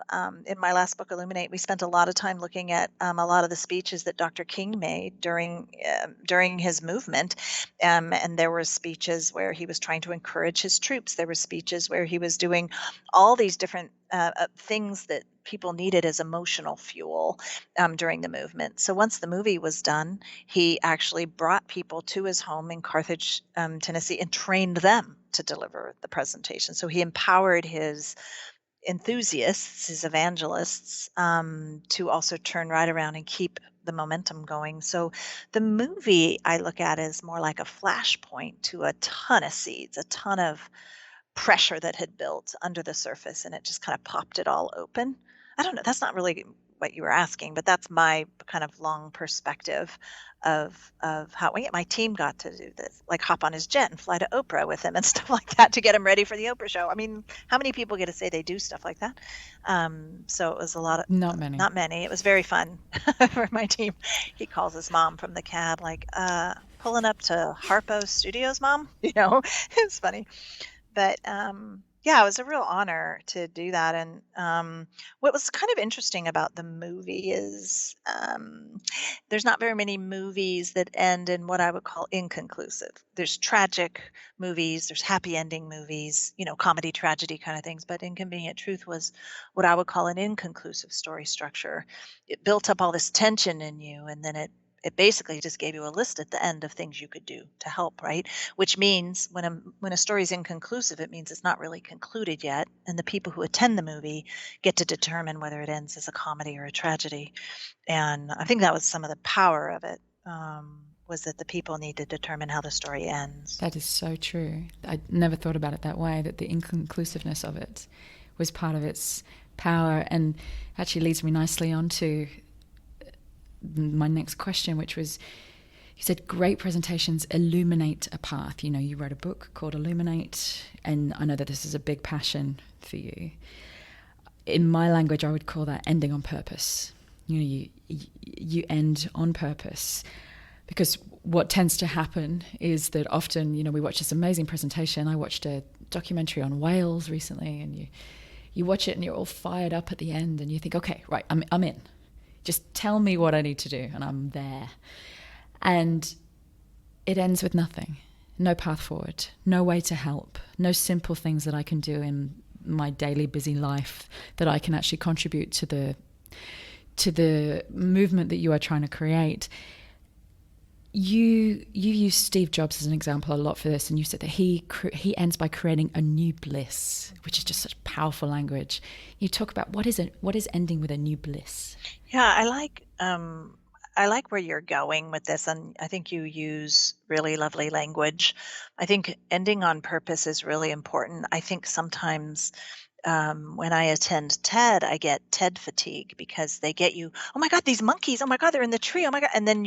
in my last book, Illuminate, we spent a lot of time looking at a lot of the speeches that Dr. King made during his movement. And there were speeches where he was trying to encourage his troops. There were speeches where he was doing all these different things that people needed as emotional fuel during the movement. So once the movie was done, he actually brought people to his home in Carthage, Tennessee, and trained them to deliver the presentation. So he empowered his enthusiasts, his evangelists, to also turn right around and keep the momentum going. So the movie I look at as more like a flashpoint to a ton of seeds, a ton of pressure that had built under the surface, and it just kind of popped it all open. I don't know. That's not really what you were asking, but that's my kind of long perspective of how my team got to do this, like hop on his jet and fly to Oprah with him and stuff like that to get him ready for the Oprah show. I mean, how many people get to say they do stuff like that? So it was a lot of not many. It was very fun for my team. He calls his mom from the cab, like, pulling up to Harpo Studios, Mom. It's funny. But Yeah, it was a real honor to do that. And what was kind of interesting about the movie is there's not very many movies that end in what I would call inconclusive. There's tragic movies, there's happy ending movies, comedy, tragedy kind of things. But Inconvenient Truth was what I would call an inconclusive story structure. It built up all this tension in you, and then it basically just gave you a list at the end of things you could do to help, right? Which means when a story is inconclusive, it means it's not really concluded yet, and the people who attend the movie get to determine whether it ends as a comedy or a tragedy. And I think that was some of the power of it. Was that the people need to determine how the story ends. That is so true. I never thought about it that way, that the inconclusiveness of it was part of its power, and actually leads me nicely on to my next question, which was, you said great presentations illuminate a path. You wrote a book called Illuminate, and I know that this is a big passion for you. In my language, I would call that ending on purpose. You end on purpose, because what tends to happen is that often, we watch this amazing presentation. I watched a documentary on whales recently, and you watch it and you're all fired up at the end, and you think, okay, right, I'm in. Just tell me what I need to do, and I'm there. And it ends with nothing. No path forward, no way to help, no simple things that I can do in my daily busy life that I can actually contribute to the movement that you are trying to create. You use Steve Jobs as an example a lot for this, and you said that he ends by creating a new bliss, which is just such powerful language. You talk about what is ending with a new bliss. Yeah, I like where you're going with this, and I think you use really lovely language. I think ending on purpose is really important. I think sometimes when I attend TED, I get TED fatigue because they get you, oh my God, these monkeys, oh my God, they're in the tree, oh my God. And then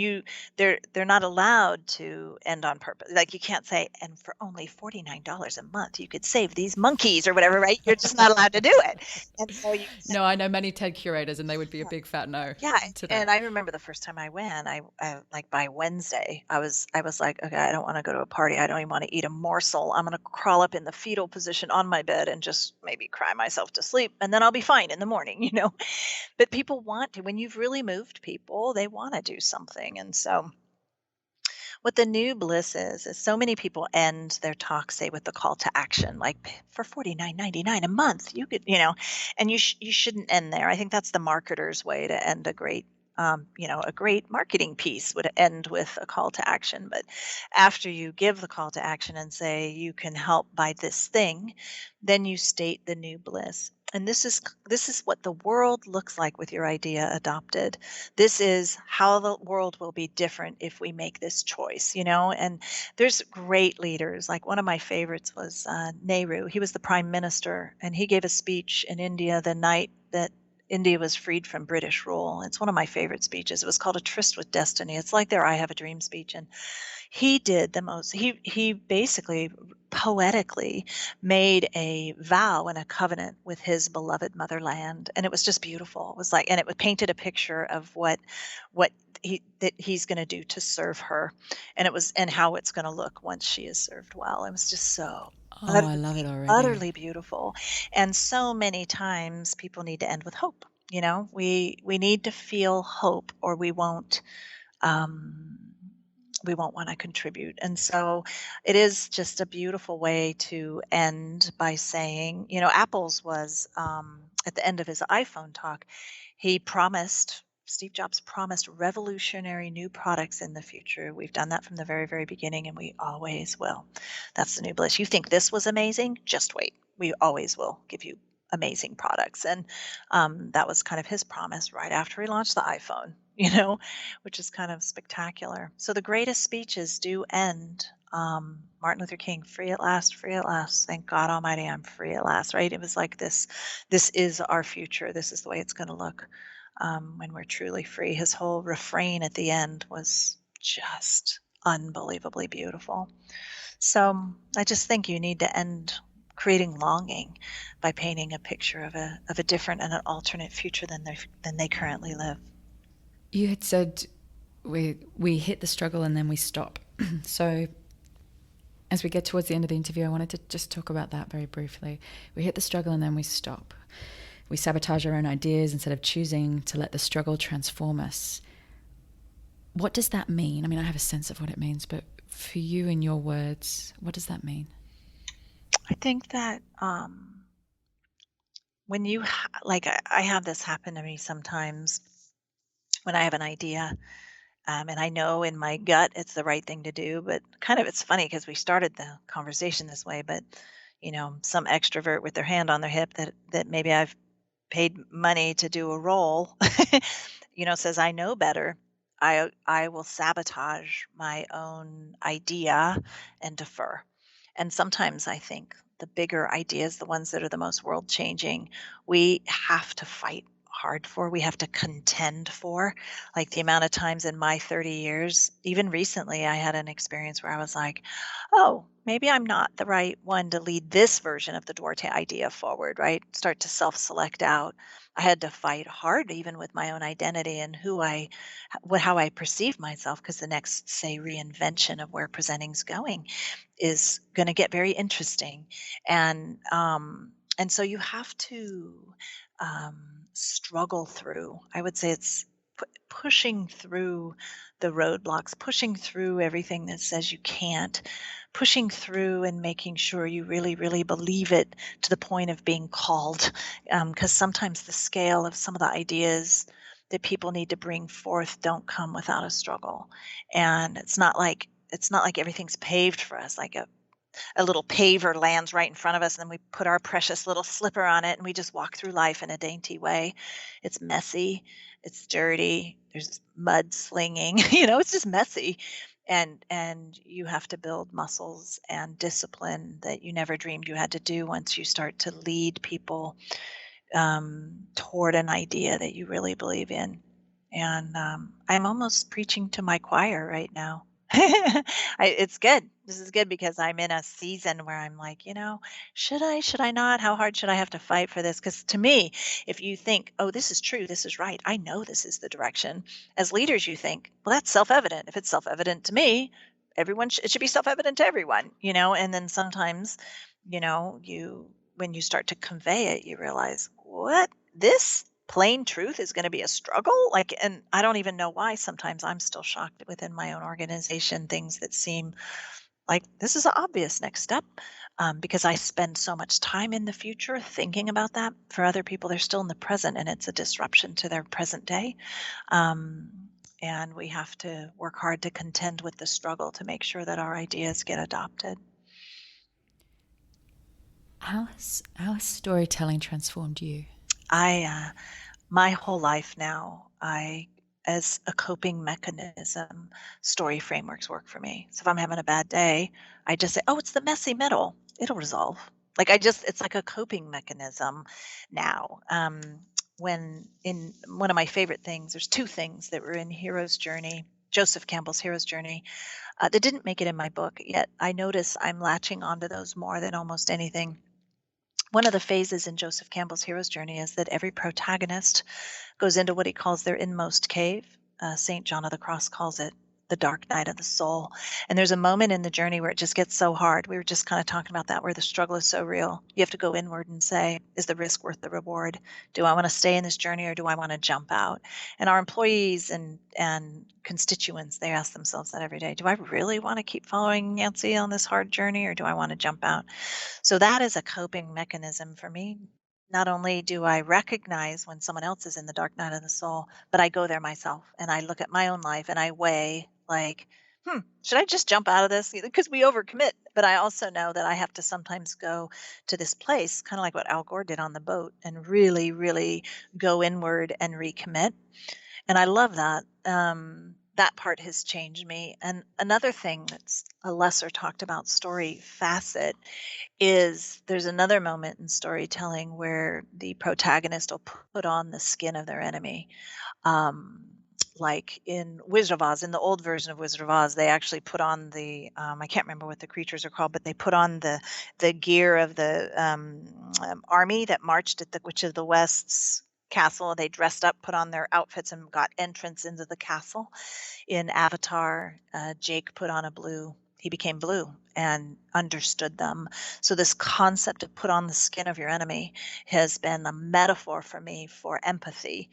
they're not allowed to end on purpose. Like you can't say, and for only $49 a month, you could save these monkeys or whatever, right? You're just not allowed to do it. And so No, I know many TED curators, and they would be a big fat no. Yeah, and I remember the first time I went, I like by Wednesday, I was like, okay, I don't want to go to a party. I don't even want to eat a morsel. I'm going to crawl up in the fetal position on my bed and just maybe cry myself to sleep, and then I'll be fine in the morning. But people want to, when you've really moved people, they want to do something. And so what the new bliss is so many people end their talk, say, with the call to action, like for $49.99 a month, you could, and you shouldn't end there. I think that's the marketer's way to end a great a great marketing piece would end with a call to action. But after you give the call to action and say you can help by this thing, then you state the new bliss. And this is what the world looks like with your idea adopted. This is how the world will be different if we make this choice, And there's great leaders. Like one of my favorites was Nehru. He was the prime minister, and he gave a speech in India the night that India was freed from British rule. It's one of my favorite speeches. It was called A Tryst with Destiny. It's like their I Have a Dream speech. And he did the most, he basically poetically made a vow and a covenant with his beloved motherland. And it was just beautiful. It was like, and it painted a picture of what he's going to do to serve her. And how it's going to look once she is served well. It was just so I love it already. Utterly beautiful. And so many times people need to end with hope. We need to feel hope, or we won't want to contribute. And so it is just a beautiful way to end by saying, Apple's was at the end of his iPhone talk, Steve Jobs promised revolutionary new products in the future. We've done that from the very, very beginning, and we always will. That's the new bliss. You think this was amazing? Just wait. We always will give you amazing products. And that was kind of his promise right after he launched the iPhone, which is kind of spectacular. So the greatest speeches do end. Martin Luther King, free at last, free at last. Thank God Almighty, I'm free at last, right? It was like this is our future. This is the way it's going to look. When we're truly free. His whole refrain at the end was just unbelievably beautiful. So I just think you need to end creating longing by painting a picture of a different and an alternate future than they currently live. You had said we hit the struggle and then we stop. So as we get towards the end of the interview, I wanted to just talk about that very briefly. We hit the struggle and then we stop. We sabotage our own ideas instead of choosing to let the struggle transform us. What does that mean? I mean, I have a sense of what it means, but for you, in your words, what does that mean? I think that when you, I have this happen to me sometimes when I have an idea. And I know in my gut it's the right thing to do, but kind of it's funny because we started the conversation this way, but some extrovert with their hand on their hip that maybe I've paid money to do a role, says I know better. I will sabotage my own idea and defer. And sometimes I think the bigger ideas, the ones that are the most world changing, we have to fight hard for, we have to contend for. Like the amount of times in my 30 years, even recently, I had an experience where I was like, oh, maybe I'm not the right one to lead this version of the Duarte idea forward, right? Start to self select out. I had to fight hard even with my own identity and how I perceive myself, because the next, say, reinvention of where presenting's going is going to get very interesting. And so you have to struggle through. I would say it's pushing through the roadblocks, pushing through everything that says you can't, pushing through and making sure you really, really believe it to the point of being called. Because sometimes the scale of some of the ideas that people need to bring forth don't come without a struggle. And it's not like everything's paved for us, like a little paver lands right in front of us, and then we put our precious little slipper on it and we just walk through life in a dainty way. It's messy, it's dirty, there's mud slinging, it's just messy. And you have to build muscles and discipline that you never dreamed you had to do once you start to lead people toward an idea that you really believe in. And I'm almost preaching to my choir right now. It's good. This is good because I'm in a season where I'm like, should I not? How hard should I have to fight for this? Because to me, if you think, oh, this is true, this is right, I know this is the direction. As leaders, you think, well, that's self-evident. If it's self-evident to me, it should be self-evident to everyone, And then sometimes, when you start to convey it, you realize, what? This plain truth is going to be a struggle, and I don't even know why. Sometimes I'm still shocked within my own organization, things that seem like this is an obvious next step, because I spend so much time in the future thinking about that. For other people, they're still in the present and it's a disruption to their present day, and we have to work hard to contend with the struggle to make sure that our ideas get adopted. How has storytelling transformed you? My whole life now, as a coping mechanism, story frameworks work for me. So if I'm having a bad day, I just say, oh, it's the messy middle. It'll resolve. It's like a coping mechanism now. When in one of my favorite things, there's two things that were in Hero's Journey, Joseph Campbell's Hero's Journey, that didn't make it in my book, yet I notice I'm latching onto those more than almost anything. One of the phases in Joseph Campbell's Hero's Journey is that every protagonist goes into what he calls their inmost cave. St. John of the Cross calls it the dark night of the soul. And there's a moment in the journey where it just gets so hard. We were just kind of talking about that, where the struggle is so real. You have to go inward and say, is the risk worth the reward? Do I want to stay in this journey or do I want to jump out? And our employees and constituents, they ask themselves that every day. Do I really want to keep following Nancy on this hard journey or do I want to jump out? So that is a coping mechanism for me. Not only do I recognize when someone else is in the dark night of the soul, but I go there myself and I look at my own life and I weigh, should I just jump out of this? Because we overcommit. But I also know that I have to sometimes go to this place, kind of like what Al Gore did on the boat, and really, really go inward and recommit. And I love that. That part has changed me. And another thing that's a lesser talked about story facet is there's another moment in storytelling where the protagonist will put on the skin of their enemy. Like in Wizard of Oz, in the old version of Wizard of Oz, they actually put on the I can't remember what the creatures are called, but they put on the gear of the army that marched at the Witch of the West's castle. They dressed up, put on their outfits, and got entrance into the castle. In Avatar, Jake put on a blue he became blue and understood them. So this concept of put on the skin of your enemy has been a metaphor for me for empathy.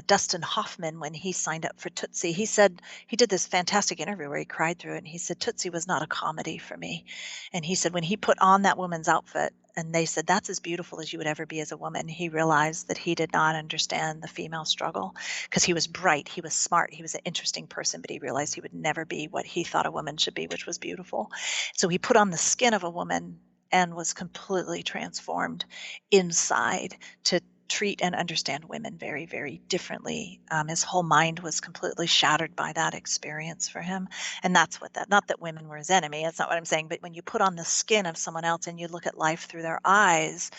Dustin Hoffman, when he signed up for Tootsie, he said he did this fantastic interview where he cried through it, and he said Tootsie was not a comedy for me. And he said when he put on that woman's outfit and they said that's as beautiful as you would ever be as a woman, he realized that he did not understand the female struggle, because he was bright, he was smart, he was an interesting person, but he realized he would never be what he thought a woman should be, which was beautiful. So he put on the skin of a woman and was completely transformed inside to treat and understand women very, very differently. His whole mind was completely shattered by that experience for him. And that's what not that women were his enemy, that's not what I'm saying, but when you put on the skin of someone else and you look at life through their eyes,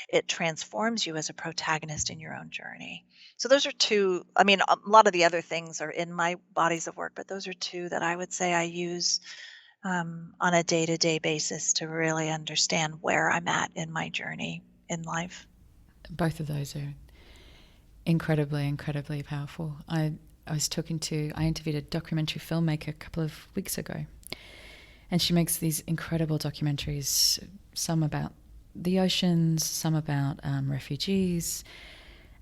it transforms you as a protagonist in your own journey. So those are two, I mean, a lot of the other things are in my bodies of work, but those are two that I would say I use on a day-to-day basis to really understand where I'm at in my journey in life. Both of those are incredibly, incredibly powerful. I interviewed a documentary filmmaker a couple of weeks ago, and she makes these incredible documentaries, some about the oceans, some about refugees.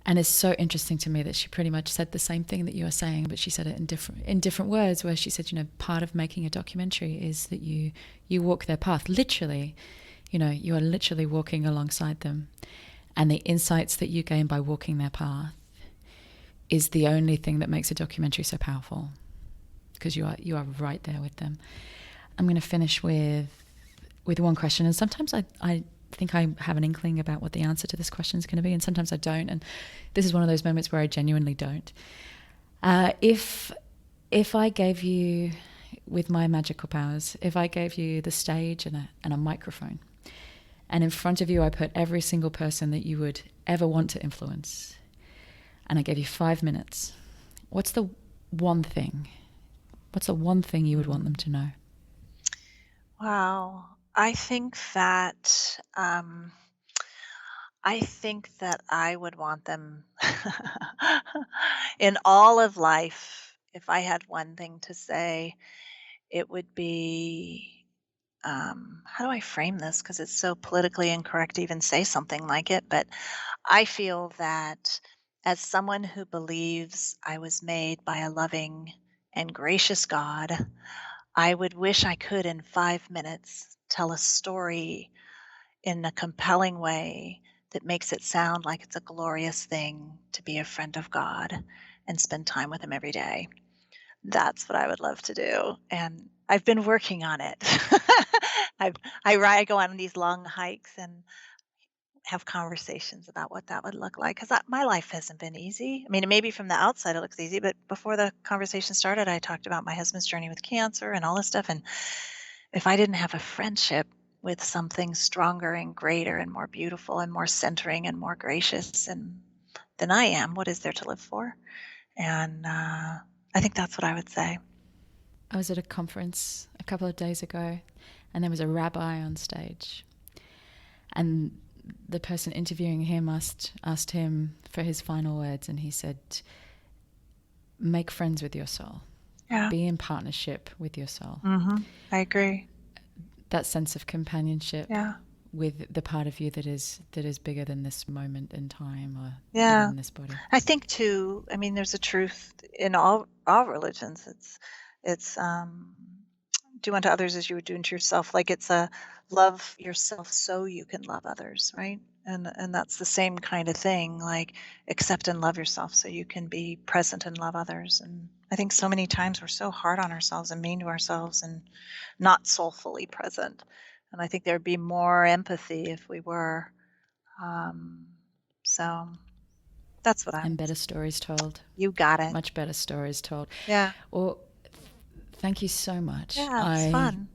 And it's so interesting to me that she pretty much said the same thing that you were saying, but she said it in different words, where she said, part of making a documentary is that you walk their path. Literally, you are literally walking alongside them. And the insights that you gain by walking their path is the only thing that makes a documentary so powerful, because you are right there with them. I'm going to finish with one question, and sometimes I think I have an inkling about what the answer to this question is going to be, and sometimes I don't, and this is one of those moments where I genuinely don't. If I gave you, with my magical powers, if I gave you the stage and a microphone, and in front of you I put every single person that you would ever want to influence, and I gave you 5 minutes, what's the one thing you would want them to know? Wow. I think that I would want them in all of life, if I had one thing to say, it would be, how do I frame this? Because it's so politically incorrect to even say something like it. But I feel that as someone who believes I was made by a loving and gracious God, I would wish I could, in 5 minutes, tell a story in a compelling way that makes it sound like it's a glorious thing to be a friend of God and spend time with Him every day. That's what I would love to do. And I've been working on it. I go on these long hikes and have conversations about what that would look like, because my life hasn't been easy. I mean, maybe from the outside it looks easy, but before the conversation started, I talked about my husband's journey with cancer and all this stuff. And if I didn't have a friendship with something stronger and greater and more beautiful and more centering and more gracious than I am, what is there to live for? And I think that's what I would say. I was at a conference a couple of days ago, and there was a rabbi on stage, and the person interviewing him asked him for his final words, and he said, make friends with your soul. Yeah. Be in partnership with your soul. Mm-hmm. I agree. That sense of companionship, yeah, with the part of you that is bigger than this moment in time, or yeah, bigger than this body. I think too, I mean, there's a truth in all religions. It's do unto others as you would do unto yourself. Like, it's a love yourself so you can love others, right? And that's the same kind of thing, like accept and love yourself so you can be present and love others. And I think so many times we're so hard on ourselves and mean to ourselves and not soulfully present. And I think there'd be more empathy if we were. So that's what And better stories told. You got it. Much better stories told. Yeah. Well, thank you so much. Yeah, it's fun.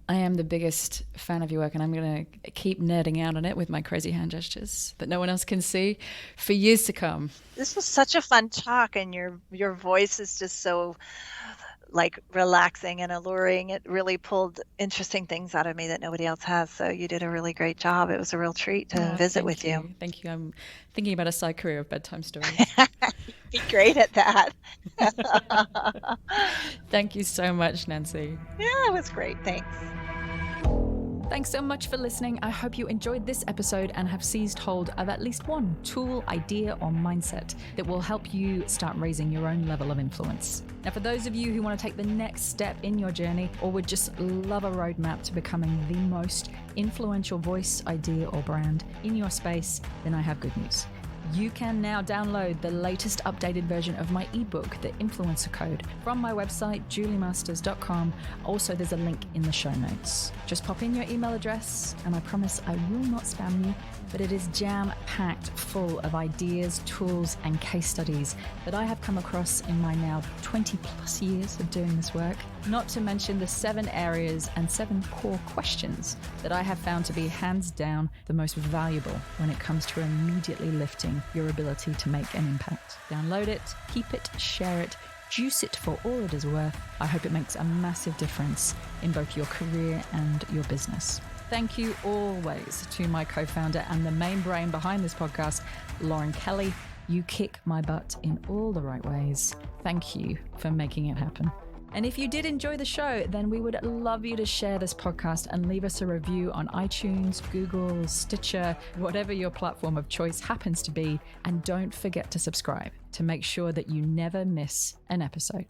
I am the biggest fan of your work, and I'm going to keep nerding out on it with my crazy hand gestures that no one else can see for years to come. This was such a fun talk, and your voice is just so like relaxing and alluring. It really pulled interesting things out of me that nobody else has. So you did a really great job. It was a real treat to visit with you. Thank you. I'm thinking about a side career of bedtime stories. You'd be great at that. Thank you so much, Nancy. Yeah, it was great. Thanks. Thanks so much for listening. I hope you enjoyed this episode and have seized hold of at least one tool, idea, or mindset that will help you start raising your own level of influence. Now, for those of you who want to take the next step in your journey or would just love a roadmap to becoming the most influential voice, idea, or brand in your space, then I have good news. You can now download the latest updated version of my ebook, The Influencer Code, from my website, juliemasters.com. Also, there's a link in the show notes. Just pop in your email address, and I promise I will not spam you, but it is jam-packed full of ideas, tools, and case studies that I have come across in my now 20 plus years of doing this work. Not to mention the 7 areas and 7 core questions that I have found to be hands down the most valuable when it comes to immediately lifting your ability to make an impact. Download it, keep it, share it, juice it for all it is worth. I hope it makes a massive difference in both your career and your business. Thank you always to my co-founder and the main brain behind this podcast, Lauren Kelly. You kick my butt in all the right ways. Thank you for making it happen. And if you did enjoy the show, then we would love you to share this podcast and leave us a review on iTunes, Google, Stitcher, whatever your platform of choice happens to be. And don't forget to subscribe to make sure that you never miss an episode.